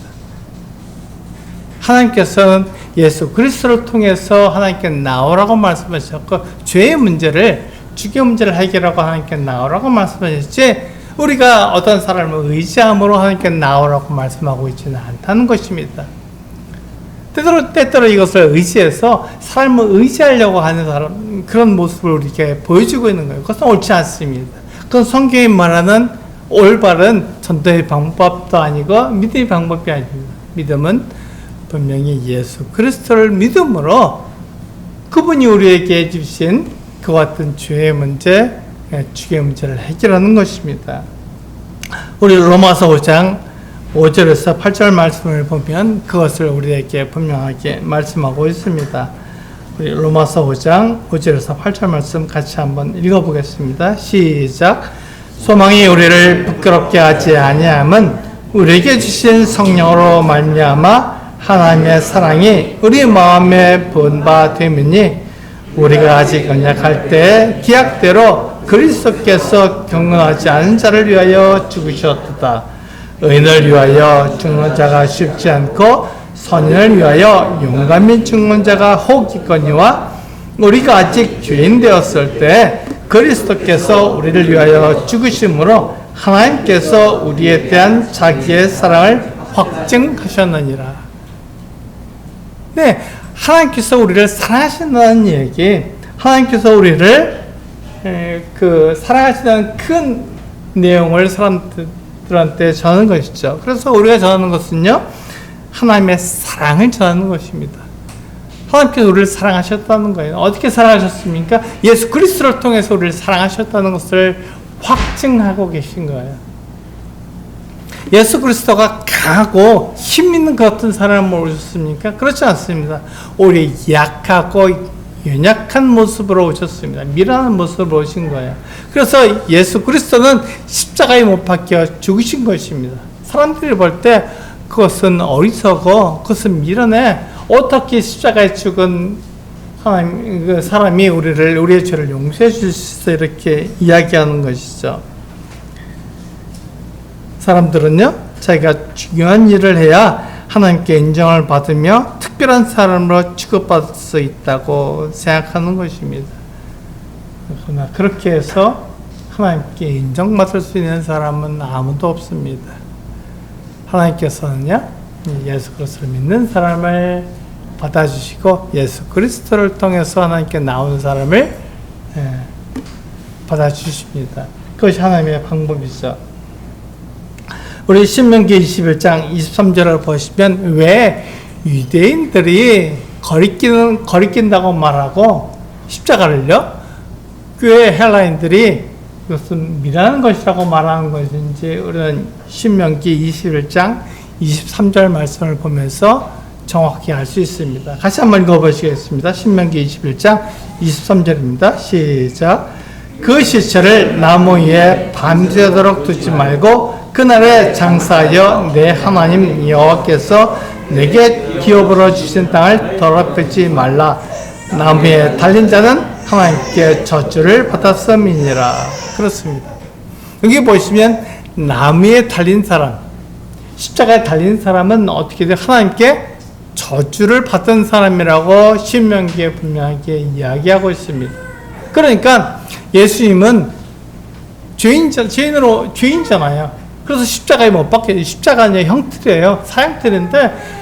하나님께서는 예수 그리스도를 통해서 하나님께 나오라고 말씀하셨고, 죄의 문제를, 죽의 문제를 해결하고 하나님께 나오라고 말씀하셨지, 우리가 어떤 사람을 의지함으로 하나님께 나오라고 말씀하고 있지는 않다는 것입니다. 때때로 이것을 의지해서 삶을 의지하려고 하는 사람, 그런 모습을 우리에게 보여주고 있는 거예요. 그것은 옳지 않습니다. 그건 성경이 말하는 올바른 전도의 방법도 아니고 믿음의 방법이 아닙니다. 믿음은 분명히 예수 그리스도를 믿음으로 그분이 우리에게 해주신 그 같은 죄의 문제, 죽의 문제를 해결하는 것입니다. 우리 로마서 5장 5절에서 8절 말씀을 보면 그것을 우리에게 분명하게 말씀하고 있습니다. 우리 로마서 5장 5절에서 8절 말씀 같이 한번 읽어보겠습니다. 시작. 소망이 우리를 부끄럽게 하지 아니함은 우리에게 주신 성령으로 말미암아 하나님의 사랑이 우리 마음에 부은 바 됨이니, 우리가 아직 언약할 때 기약대로 그리스도께서 경건하지 않은 자를 위하여 죽으셨도다. 의인을 위하여 죽는 자가 쉽지 않고 선인을 위하여 용감히 죽는 자가 혹 있거니와, 우리가 아직 죄인 되었을 때 그리스도께서 우리를 위하여 죽으심으로 하나님께서 우리에 대한 자기의 사랑을 확증하셨느니라. 네, 하나님께서 우리를 사랑하신다는 얘기, 하나님께서 우리를 그 사랑하시다는 큰 내용을 사람들한테 전하는 것이죠. 그래서 우리가 전하는 것은요, 하나님의 사랑을 전하는 것입니다. 하나님께서 우리를 사랑하셨다는 거예요. 어떻게 사랑하셨습니까? 예수 그리스도를 통해서 우리를 사랑하셨다는 것을 확증하고 계신 거예요. 예수 그리스도가 강하고 힘 있는 그 어떤 사람을 오셨습니까? 그렇지 않습니다. 오히려 약하고 연약한 모습으로 오셨습니다. 미련한 모습으로 오신 거예요. 그래서 예수 그리스도는 십자가에 못 박혀 죽으신 것입니다. 사람들이 볼 때 그것은 어리석어, 그것은 미련해. 어떻게 십자가에 죽은 하나님, 그 사람이 우리의 죄를 용서해 주실 수 있어, 이렇게 이야기하는 것이죠. 사람들은요, 자기가 중요한 일을 해야 하나님께 인정을 받으며 특별한 사람으로 취급받을 수 있다고 생각하는 것입니다. 그러나 그렇게 해서 하나님께 인정받을 수 있는 사람은 아무도 없습니다. 하나님께서는요, 예수 그리스도를 믿는 사람을 받아주시고 예수 그리스도를 통해서 하나님께 나오는 사람을 받아주십니다. 그것이 하나님의 방법이죠. 우리 신명기 21장 23절을 보시면 왜 유대인들이 거리낀다고 말하고 십자가를요, 왜 헬라인들이 이것은 미라는 것이라고 말하는 것인지 우리는 신명기 21장 23절 말씀을 보면서 정확히 알 수 있습니다. 같이 한번 읽어보시겠습니다. 신명기 21장 23절입니다. 시작. 그 시체를 나무 위에 밤새도록 두지 말고 그날에 장사하여 내 하나님 여호와께서 내게 기업으로 주신 땅을 더럽히지 말라. 나무에 달린 자는 하나님께 저주를 받았음이니라. 그렇습니다. 여기 보시면 나무에 달린 사람, 십자가에 달린 사람은 어떻게 돼? 하나님께 저주를 받은 사람이라고 신명기에 분명하게 이야기하고 있습니다. 그러니까 예수님은 죄인잖아요. 그래서 십자가에 못 박혀요. 십자가는 형틀이에요. 사형틀인데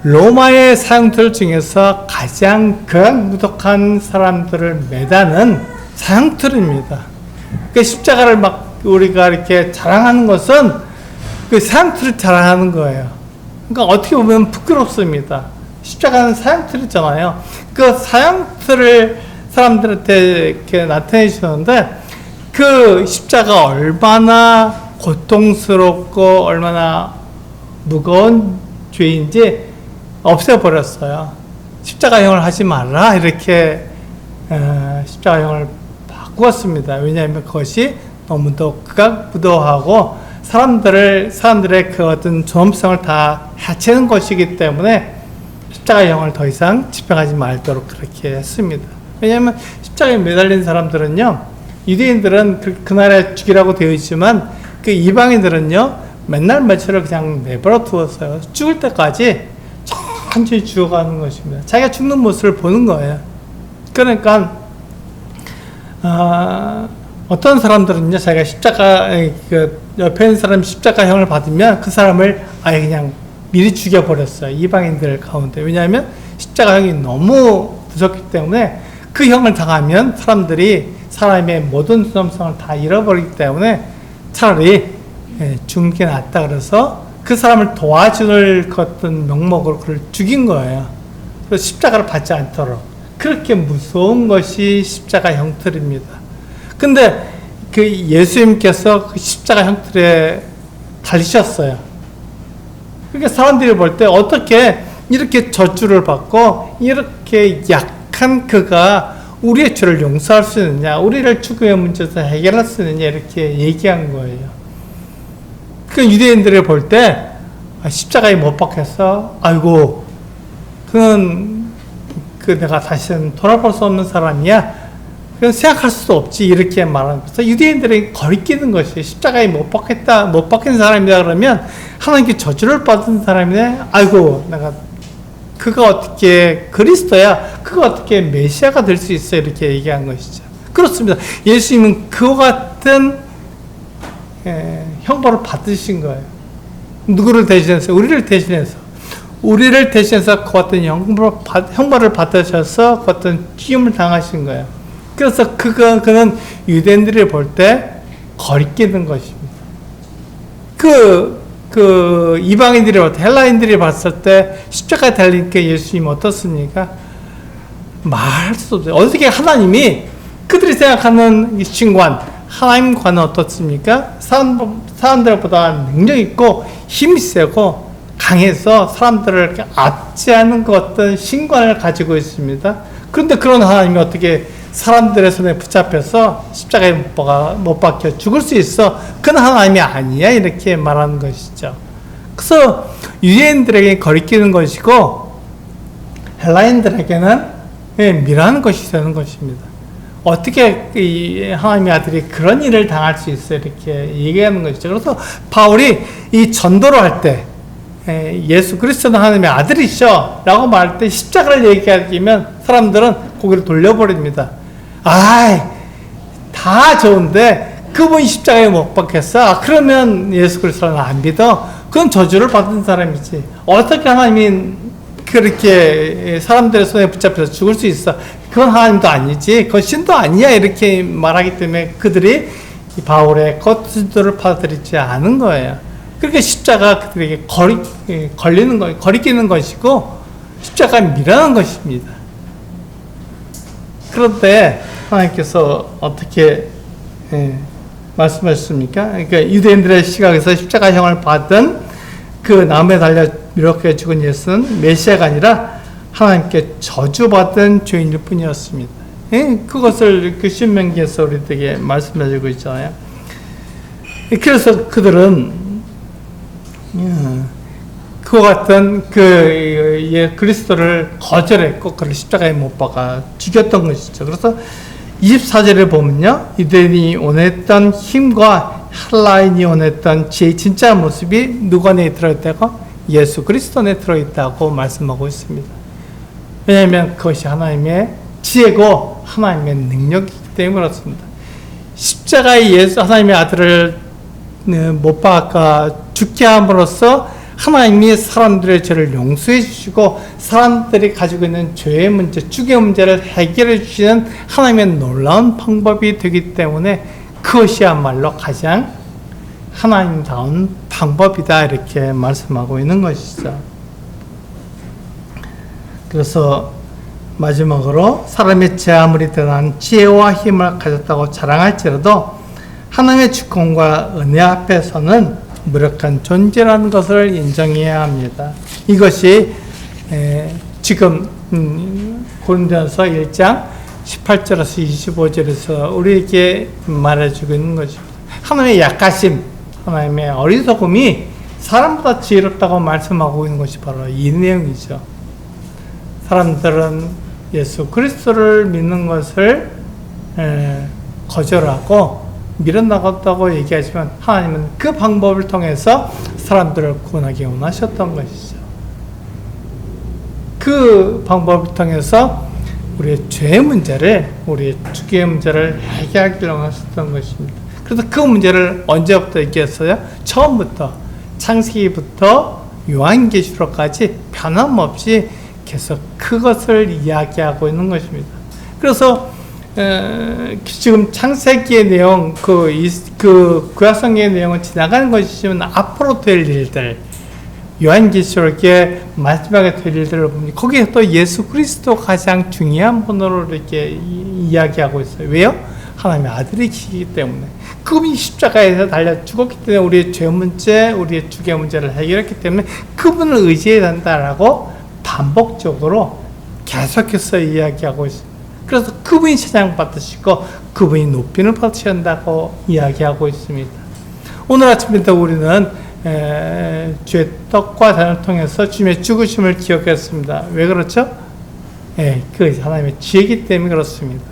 로마의 사형틀 중에서 가장 극악무도한 사람들을 매다는 사형틀입니다. 그 십자가를 막 우리가 이렇게 자랑하는 것은 그 사형틀을 자랑하는 거예요. 그러니까 어떻게 보면 부끄럽습니다. 십자가는 사형틀이잖아요. 그 사형틀을 사람들한테 이렇게 나타내 주셨는데 그 십자가 얼마나 고통스럽고 얼마나 무거운 죄인지 없애버렸어요. 십자가형을 하지 말라, 이렇게 십자가형을 바꾸었습니다. 왜냐하면 그것이 너무도 극악무도하고 사람들의 그 어떤 존엄성을 다 해치는 것이기 때문에 십자가형을 더 이상 집행하지 말도록 그렇게 했습니다. 왜냐하면 십자가에 매달린 사람들은요, 유대인들은 그날에 죽이라고 되어 있지만 그 이방인들은요, 맨날 며칠을 그냥 내버려 두었어요. 죽을 때까지 천천히 죽어가는 것입니다. 자기가 죽는 모습을 보는 거예요. 그러니까 어떤 사람들은요, 자기가 옆에 있는 사람이 십자가형을 받으면 그 사람을 아예 그냥 미리 죽여버렸어요. 이방인들 가운데. 왜냐하면 십자가형이 너무 무섭기 때문에 그 형을 당하면 사람들이 사람의 모든 존엄성을 다 잃어버리기 때문에 차라리 죽는 게 낫다 그래서 그 사람을 도와줄 어떤 명목으로 그를 죽인 거예요. 그래서 십자가를 받지 않도록. 그렇게 무서운 것이 십자가 형틀입니다. 근데 그 예수님께서 그 십자가 형틀에 달리셨어요. 그러니까 사람들이 볼 때 어떻게 이렇게 저주를 받고 이렇게 약한 그가 우리의 죄를 용서할 수 있느냐, 우리를 죽음의 문제에서 해결할 수 있느냐, 이렇게 얘기한 거예요. 그 유대인들이 볼 때 십자가에 못 박혀서 아이고 그는 내가 다시는 돌아볼 수 없는 사람이야, 그건 생각할 수도 없지, 이렇게 말하는 거죠. 유대인들이 거리끼는 것이 십자가에 못 박힌 사람이다 그러면 하나님께 저주를 받은 사람이네. 아이고 그가 어떻게 그리스도야, 그가 어떻게 메시아가 될 수 있어, 이렇게 얘기한 것이죠. 그렇습니다. 예수님은 그와 같은 형벌을 받으신 거예요. 누구를 대신해서? 우리를 대신해서 그 같은 형벌을 받으셔서 그 같은 죽임을 당하신 거예요. 그래서 그는 유대인들이 볼 때 거리끼는 것입니다. 이방인들이 볼 때, 헬라인들이 봤을 때 십자가에 달리니까 예수님 어떻습니까? 말할 수도 없어요. 어떻게 하나님이 그들이 생각하는 이 신관, 하나님과는 어떻습니까? 사람들보다 능력 있고 힘이 세고 강해서 사람들을 이렇게 압제하는 것 같은 신관을 가지고 있습니다. 그런데 그런 하나님이 어떻게 사람들의 손에 붙잡혀서 십자가에 못 박혀 죽을 수 있어? 그건 하나님이 아니야, 이렇게 말하는 것이죠. 그래서 유대인들에게 거리끼는 것이고 헬라인들에게는 미라는 것이 되는 것입니다. 어떻게 이 하나님의 아들이 그런 일을 당할 수 있어요? 이렇게 얘기하는 것이죠. 그래서 바울이 이 전도를 할 때 예수 그리스도는 하나님의 아들이셔 라고 말할 때 십자가를 얘기하면 사람들은 고개를 돌려버립니다. 다 좋은데 그분이 십자가에 못 박혔어? 그러면 예수 그리스도는 안 믿어? 그건 저주를 받은 사람이지. 어떻게 하나님이 그렇게 사람들의 손에 붙잡혀서 죽을 수 있어? 그건 하나님도 아니지. 그건 신도 아니야. 이렇게 말하기 때문에 그들이 바울의 거짓도를 받아들이지 않은 거예요. 그렇게 십자가 그들에게 거리끼는 것이고 십자가에 미라는 것입니다. 그런데 하나님께서 어떻게 말씀하셨습니까? 그러니까 유대인들의 시각에서 십자가형을 받은 그 나무에 달려 이렇게 죽은 예수는 메시아가 아니라 하나님께 저주받은 죄인일 뿐이었습니다. 그것을 신명기에서 우리에게 말씀해주고 있잖아요. 그래서 그들은 그와 같은 그리스도를 거절했고 그를 십자가에 못 박아 죽였던 것이죠. 그래서 24절에 보면요, 유대인이 원했던 힘과 헬라인이 원했던 지혜의 진짜 모습이 누구 안에 들어있다고? 예수 그리스도 안에 들어있다고 말씀하고 있습니다. 왜냐하면 그것이 하나님의 지혜고 하나님의 능력이기 때문에 그렇습니다. 십자가에 하나님의 아들을 못 박아 죽게 함으로써 하나님이 사람들의 죄를 용서해 주시고 사람들이 가지고 있는 죄의 문제, 죽의 문제를 해결해 주시는 하나님의 놀라운 방법이 되기 때문에 그것이야말로 가장 하나님다운 방법이다, 이렇게 말씀하고 있는 것이죠. 그래서 마지막으로 사람의 죄 아무리 드러난 지혜와 힘을 가졌다고 자랑할지라도 하나님의 주권과 은혜 앞에서는 무력한 존재라는 것을 인정해야 합니다. 이것이 지금 고린도전서 1장 18절에서 25절에서 우리에게 말해주고 있는 것입니다. 하나님의 약하심, 하나님의 어리석음이 사람보다 지혜롭다고 말씀하고 있는 것이 바로 이 내용이죠. 사람들은 예수 그리스도를 믿는 것을 거절하고 밀어나갔다고 얘기하지만 하나님은 그 방법을 통해서 사람들을 구원하기 원하셨던 것이죠. 그 방법을 통해서 우리의 죄의 문제를, 우리의 죽의 문제를 해결하기를 원하셨던 것입니다. 그래서 그 문제를 언제부터 얘기했어요? 처음부터, 창세기부터 요한계시록까지 변함없이 계속 그것을 이야기하고 있는 것입니다. 그래서 지금 창세기의 내용, 구약성경의 내용은 지나가는 것이지만 앞으로 될 일들, 요한계시록의 마지막에 될 일들을 보면 거기에 또 예수 그리스도가 가장 중요한 번호로 이렇게 이야기하고 있어요. 왜요? 하나님의 아들이시기 때문에. 그분이 십자가에서 달려 죽었기 때문에 우리의 죄 문제, 우리의 죽의 문제를 해결했기 때문에 그분을 의지해야 된다라고 반복적으로 계속해서 이야기하고 있습니다. 그래서 그분이 찬양받으시고 그분이 높임을 받으셔야 한다고 이야기하고 있습니다. 오늘 아침부터 우리는 주의 떡과 잔을 통해서 주님의 죽으심을 기억했습니다. 왜 그렇죠? 그 하나님의 지혜이기 때문에 그렇습니다.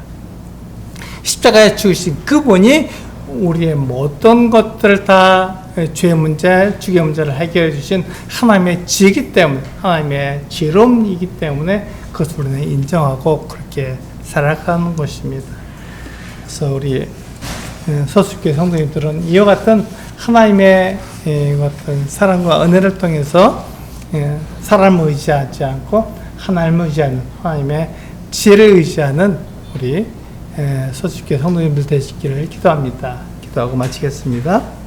십자가에 죽으신 그분이 우리의 모든 것들을 다 죄의 문제, 죽의 문제를 해결해 주신 하나님의 지혜이기 때문에, 하나님의 지혜로움이기 때문에 그것을 우리는 인정하고 그렇게 살아가는 것입니다. 그래서 우리 서술교회 성도님들은 이와 같은 하나님의 같은 사랑과 은혜를 통해서 사람을 의지하지 않고 하나님을 의지하는, 하나님의 지혜를 의지하는 우리 소집교 성도님들 되시기를 기도합니다. 기도하고 마치겠습니다.